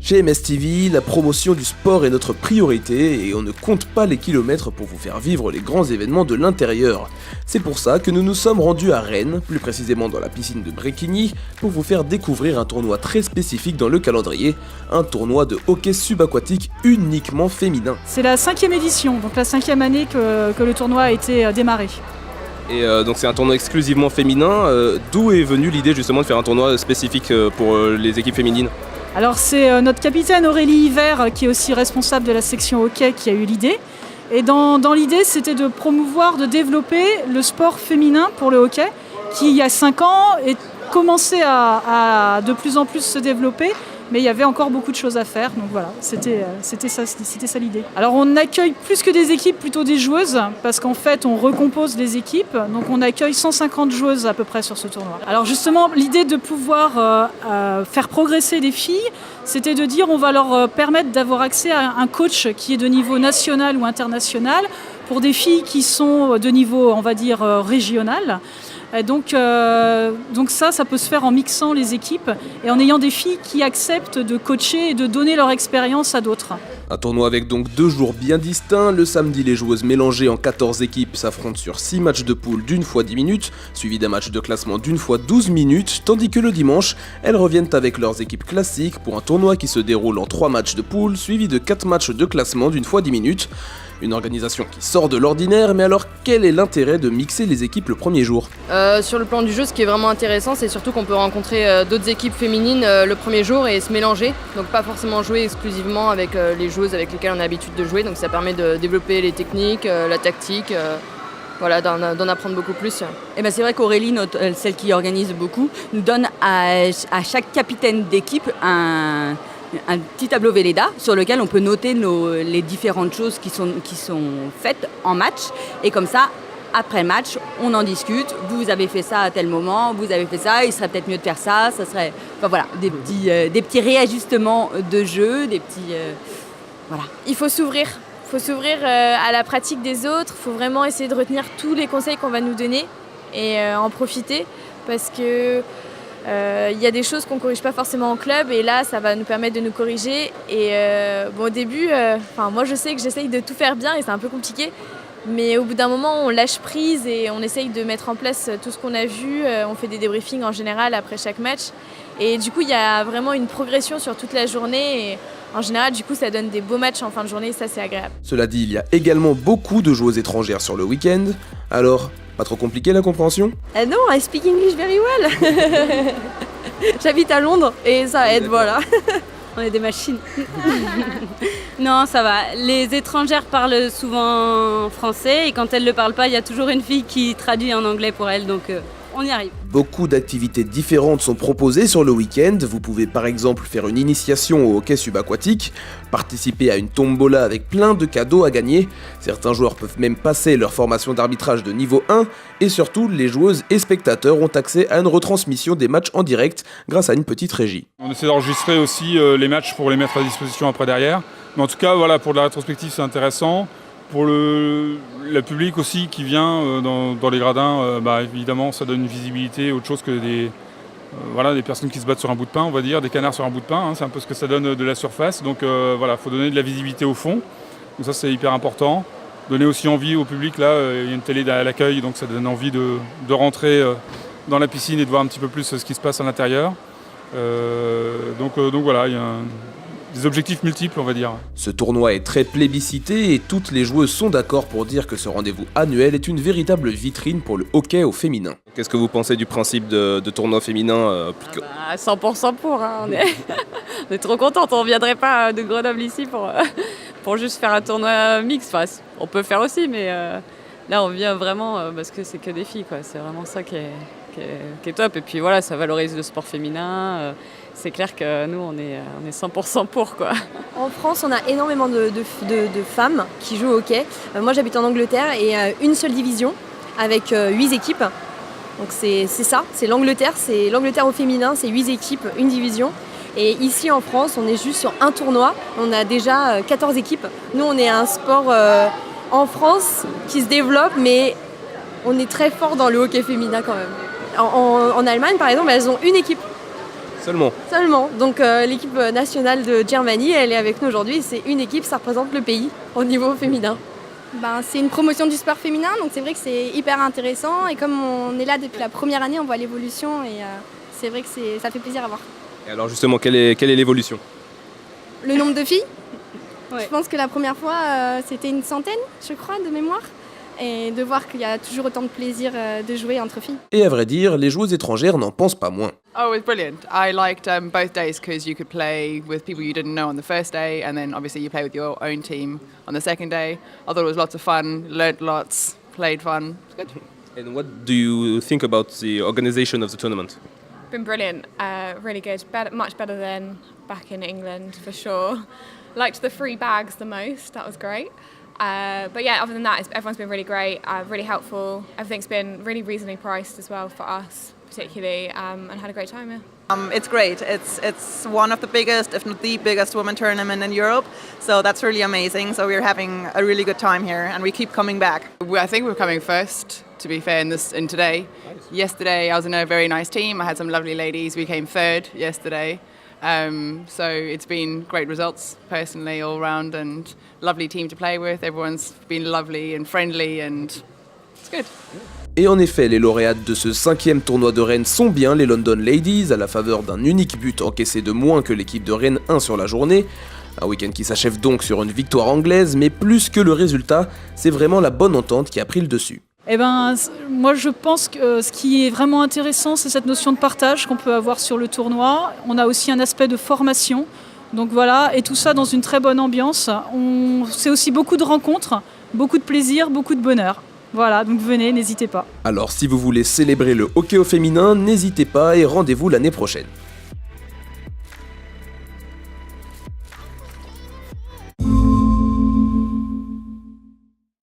Chez MS TV, la promotion du sport est notre priorité et on ne compte pas les kilomètres pour vous faire vivre les grands événements de l'intérieur. C'est pour ça que nous nous sommes rendus à Rennes, plus précisément dans la piscine de Bréquigny, pour vous faire découvrir un tournoi très spécifique dans le calendrier, un tournoi de hockey subaquatique uniquement féminin. C'est la 5e édition, donc la 5e année que le tournoi a été démarré. Et donc c'est un tournoi exclusivement féminin. D'où est venue l'idée justement de faire un tournoi spécifique pour les équipes féminines ? Alors c'est notre capitaine Aurélie Hiver, qui est aussi responsable de la section hockey, qui a eu l'idée. Et dans l'idée, c'était de promouvoir, de développer le sport féminin pour le hockey, qui il y a 5 ans commençait à de plus en plus se développer. Mais il y avait encore beaucoup de choses à faire, donc voilà, c'était ça l'idée. Alors on accueille plus que des équipes, plutôt des joueuses, parce qu'en fait on recompose les équipes, donc on accueille 150 joueuses à peu près sur ce tournoi. Alors justement, l'idée de pouvoir faire progresser les filles, c'était de dire on va leur permettre d'avoir accès à un coach qui est de niveau national ou international, pour des filles qui sont de niveau, on va dire, régional. Et donc ça peut se faire en mixant les équipes et en ayant des filles qui acceptent de coacher et de donner leur expérience à d'autres. Un tournoi avec donc 2 jours bien distincts. Le samedi, les joueuses mélangées en 14 équipes s'affrontent sur 6 matchs de poule d'une fois 10 minutes, suivi d'un match de classement d'une fois 12 minutes, tandis que le dimanche, elles reviennent avec leurs équipes classiques pour un tournoi qui se déroule en 3 matchs de poule, suivi de 4 matchs de classement d'une fois 10 minutes. Une organisation qui sort de l'ordinaire, mais alors quel est l'intérêt de mixer les équipes le premier jour ? Sur le plan du jeu, ce qui est vraiment intéressant, c'est surtout qu'on peut rencontrer d'autres équipes féminines le premier jour et se mélanger. Donc pas forcément jouer exclusivement avec les joueuses avec lesquelles on a l'habitude de jouer. Donc ça permet de développer les techniques, la tactique, d'en apprendre beaucoup plus. Et ben c'est vrai qu'Aurélie, celle qui organise beaucoup, nous donne à chaque capitaine d'équipe un petit tableau Velleda sur lequel on peut noter les différentes choses qui sont faites en match. Et comme ça, après le match, on en discute. Vous avez fait ça à tel moment, vous avez fait ça, il serait peut-être mieux de faire ça. Ça serait, des petits réajustements de jeu, des petits... voilà. Il faut s'ouvrir. À la pratique des autres. Il faut vraiment essayer de retenir tous les conseils qu'on va nous donner et en profiter parce que y a des choses qu'on ne corrige pas forcément en club et là, ça va nous permettre de nous corriger. Et au début, moi je sais que j'essaye de tout faire bien et c'est un peu compliqué. Mais au bout d'un moment, on lâche prise et on essaye de mettre en place tout ce qu'on a vu. On fait des débriefings en général après chaque match. Et du coup, il y a vraiment une progression sur toute la journée. Et en général, du coup, ça donne des beaux matchs en fin de journée et ça, c'est agréable. Cela dit, il y a également beaucoup de joueuses étrangères sur le week-end. Alors, pas trop compliqué la compréhension ? Non, I speak English very well. J'habite à Londres et ça aide, voilà. On est des machines. Non, ça va. Les étrangères parlent souvent français et quand elles ne le parlent pas, il y a toujours une fille qui traduit en anglais pour elles, donc on y arrive. Beaucoup d'activités différentes sont proposées sur le week-end. Vous pouvez par exemple faire une initiation au hockey subaquatique, participer à une tombola avec plein de cadeaux à gagner. Certains joueurs peuvent même passer leur formation d'arbitrage de niveau 1 et surtout, les joueuses et spectateurs ont accès à une retransmission des matchs en direct grâce à une petite régie. On essaie d'enregistrer aussi les matchs pour les mettre à disposition après derrière. Mais en tout cas, voilà, pour de la rétrospective, c'est intéressant. Pour le public aussi qui vient dans les gradins, évidemment, ça donne une visibilité, autre chose que des personnes qui se battent sur un bout de pain, on va dire, des canards sur un bout de pain. C'est un peu ce que ça donne de la surface. Donc faut donner de la visibilité au fond. Donc ça, c'est hyper important. Donner aussi envie au public. Là, il y a une télé à l'accueil, donc ça donne envie de rentrer dans la piscine et de voir un petit peu plus ce qui se passe à l'intérieur. Donc voilà, il y a des objectifs multiples, on va dire. Ce tournoi est très plébiscité et toutes les joueuses sont d'accord pour dire que ce rendez-vous annuel est une véritable vitrine pour le hockey au féminin. Qu'est-ce que vous pensez du principe de tournoi féminin 100% pour, hein, on est trop contente, on ne viendrait pas de Grenoble ici pour juste faire un tournoi mixte. Enfin, on peut faire aussi, mais là on vient vraiment parce que c'est que des filles, quoi. C'est vraiment ça qui est top. Et puis voilà, ça valorise le sport féminin. C'est clair que nous, on est 100% pour, quoi. En France, on a énormément de femmes qui jouent au hockey. Moi, j'habite en Angleterre et une seule division avec 8 équipes. Donc c'est ça, c'est l'Angleterre au féminin, c'est 8 équipes, une division. Et ici en France, on est juste sur un tournoi, on a déjà 14 équipes. Nous, on est un sport en France qui se développe, mais on est très fort dans le hockey féminin quand même. En Allemagne, par exemple, elles ont une équipe. Seulement. Seulement. Donc l'équipe nationale de Germany, elle est avec nous aujourd'hui. C'est une équipe, ça représente le pays au niveau féminin. C'est une promotion du sport féminin, donc c'est vrai que c'est hyper intéressant. Et comme on est là depuis la première année, on voit l'évolution et c'est vrai que ça fait plaisir à voir. Et alors justement, quelle est l'évolution? Le nombre de filles, Ouais. je pense que la première fois c'était une centaine, je crois, de mémoire. Et de voir qu'il y a toujours autant de plaisir de jouer entre filles. Et à vrai dire, les joueuses étrangères n'en pensent pas moins. Oh, it was brilliant. I liked both days because you could play with people you didn't know on the first day, and then obviously you play with your own team on the second day. I thought it was lots of fun, learnt lots, played fun. It's good. And what do you think about the organization of the tournament? Been brilliant, really good, much better than back in England for sure. Liked the free bags the most, that was great. But yeah, other than that, everyone's been really great, really helpful. Everything's been really reasonably priced as well for us, particularly, and had a great time here. It's great. It's one of the biggest, if not the biggest, women tournament in Europe. So that's really amazing. So we're having a really good time here, and we keep coming back. I think we're coming first, to be fair, in today. Yesterday, I was in a very nice team. I had some lovely ladies. We came third yesterday. So it's been great results personally all round and lovely team to play with. Everyone's been lovely and friendly and it's good. Et en effet, les lauréates de ce 5e tournoi de Rennes sont bien les London Ladies, à la faveur d'un unique but encaissé de moins que l'équipe de Rennes 1 sur la journée. Un week-end qui s'achève donc sur une victoire anglaise, mais plus que le résultat, c'est vraiment la bonne entente qui a pris le dessus. Moi je pense que ce qui est vraiment intéressant, c'est cette notion de partage qu'on peut avoir sur le tournoi. On a aussi un aspect de formation. Donc voilà, et tout ça dans une très bonne ambiance. C'est aussi beaucoup de rencontres, beaucoup de plaisir, beaucoup de bonheur. Voilà, donc venez, n'hésitez pas. Alors si vous voulez célébrer le hockey au féminin, n'hésitez pas et rendez-vous l'année prochaine.